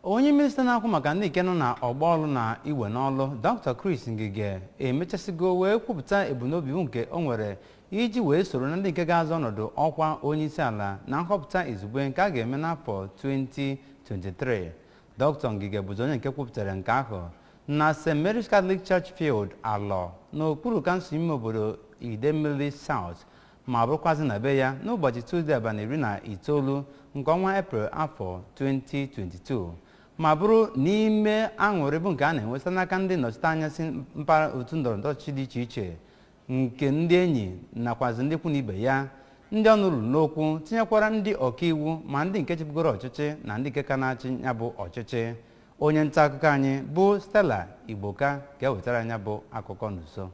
Onye minista na-akwụ maka ndị nke nọ na ọgbọọlụ na iwe n'ọlụ Dr. Chris Ngige emechasigo wee kwupụta ebumnobi nke o nwere iji wee soro na ndị nke ga-azọ ọnọdụ ọkwa onyeisi ala na nhọpụta izugbe nke a ga-eme n'afọ 2023. Dr. Ngige bụzi onye nke kwupụtara nke ahụ na St. Mary's Catholic Church Field Alọ n'okpuru kansụl ime obodo Idemili South ma bụrụkwazị na be ya n'ụbọchị Tuzdee abalị 19 nke ọnwa Eprel afọ 2022 ma bụrụ n'ime aṅụrị bụ nke a na-enweta n'aka ndị nnọchiteanya si mpaghara otu ndọrọndọrọ ọchịchị dị iche iche nke ndị enyi nakwazi ndị ikwu na ibe ya ndị ọnụ ruru n'okwu tinyekwara ndị ọkaiwu ma ndị nke chịbugoro ọchịchị na ndị nke ka na-achị ya bụ ọchịchị. Onye nta akụkọ anyị bụ Stella Igboka ga-ewetara anya bụ akụkọ n'uso.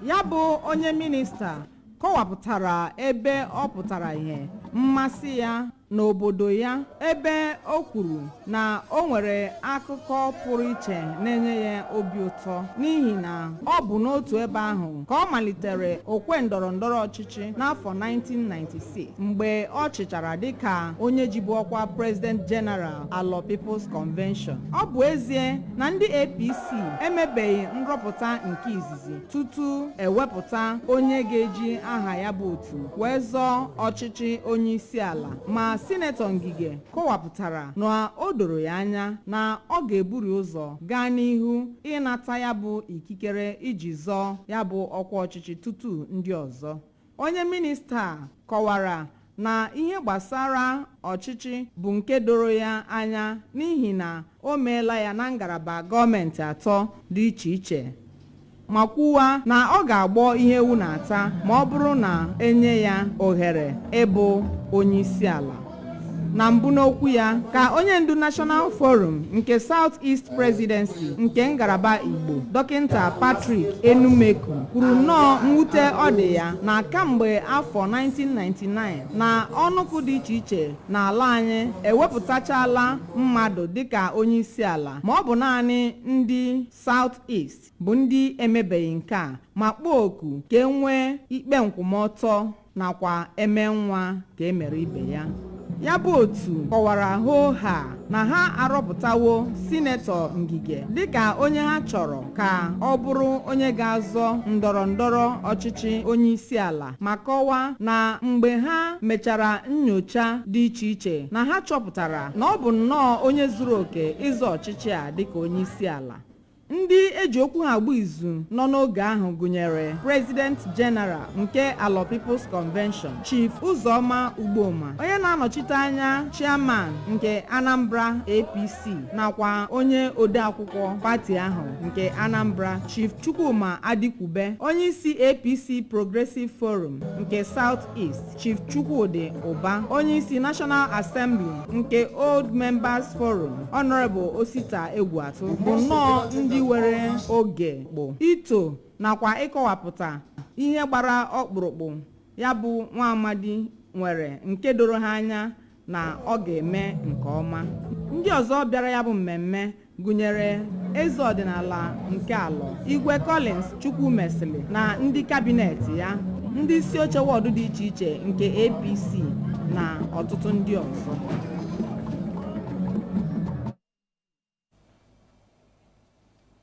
Ya bụ onye minista kọwapụtara ebe ọ pụtara ihe mmasị ya n'obodo ya ebe o kwuru na o nwere akụkọ pụrụ iche na-enye ya obi ụtọ n'ihi na ọ bụ n'otu ebe ahụ ka ọ malitere okwe ndọrọndọrọ ọchịchị n'afọ 1996 mgbe ọ chịchara dịka onye jibu ọkwa President General Alọ People's Convention. Ọ bụ ezie na ndị APC emebeghị nrọpụta nke izizi tutu ewepụta onye ga-eji aha ya bụ otu wee zọọ ọchịchị onye isi ala, ma Sinetọ Ngige kọwapụtara na o doro ya anya na ọ ga-eburi ụzọ gaa n'ihu ịnata ya bụ ikikere iji zọọ ya bụ ọkwa ọchịchị tutu ndị ọzọ. Onye minista kọwara na ihe gbasara ọchịchị bụ nke doro ya anya n'ihi na o meela ya na ngalaba gọọmenti 3 dị iche iche ma kwuwa na ọ ga-agbọ ihe ewu na-ata ma ọ bụrụ na enye ya ohere ịbụ onye isi ala. Na mbụ n'okwu ya ka onye ndu National Forum nke South East Presidency nke ngalaba Igbo Dọkịta Patrick Enumeku kwuru nnọọ mwute ọ dị ya na kamgbe afọ 1999 na ọnụkụ dị iche iche n'ala anyị ewepụtachala mmadụ dịka onye isi ala ma ọ bụ naanị ndị South East bụ ndị emebeghị nke a ma kpọọ oku ka e nwee ikpe nkwụmọtọ nakwa eme nwa ka emere ibe ya. Ya bụ otu kọwara ha na ha arọpụtawo Sinetọ Ngige dịka onye ha chọrọ ka ọ bụrụ onye ga-azọ ndọrọndọrọ ọchịchị onye isi ala ma kọwaa na mgbe ha mechara nnyocha dị iche iche na ha chọpụtara na ọ bụ nnọọ onye zuru oke ịzọ ọchịchị a dịka onye isi ala. Ndị eji okwu ha agba izu nọ n'oge ahụ gụnyere President General nke Alọ People's Convention Chief Uzoma Ugboma, onye na-anọchite anya Chairman nke Anambra APC nakwa onye odeakwụkwọ pati ahụ nke Anambra Chief Chukwuma Adikwube, onye isi APC Progressive Forum nke South East Chief Chukwudi Ụba, onye isi National Assembly nke Old Members Forum Honorable Osita Egwuatu bụ nnọọ ndị were oge bụ ito nakwa ịkọwapụta ihe gbara ọkpụrụkpụ ya bụ nwa amadi nwere nke doro ha anya na ọ ga-eme nke ọma. Ndị ọzọ bịara ya bụ mmemme gụnyere eze ọdịnala nke Alọ Igwe Collins Chukwumesili na ndị kabineti ya, ndị isi oche wọdụ dị iche iche nke APC na ọtụtụ ndị ọzọ.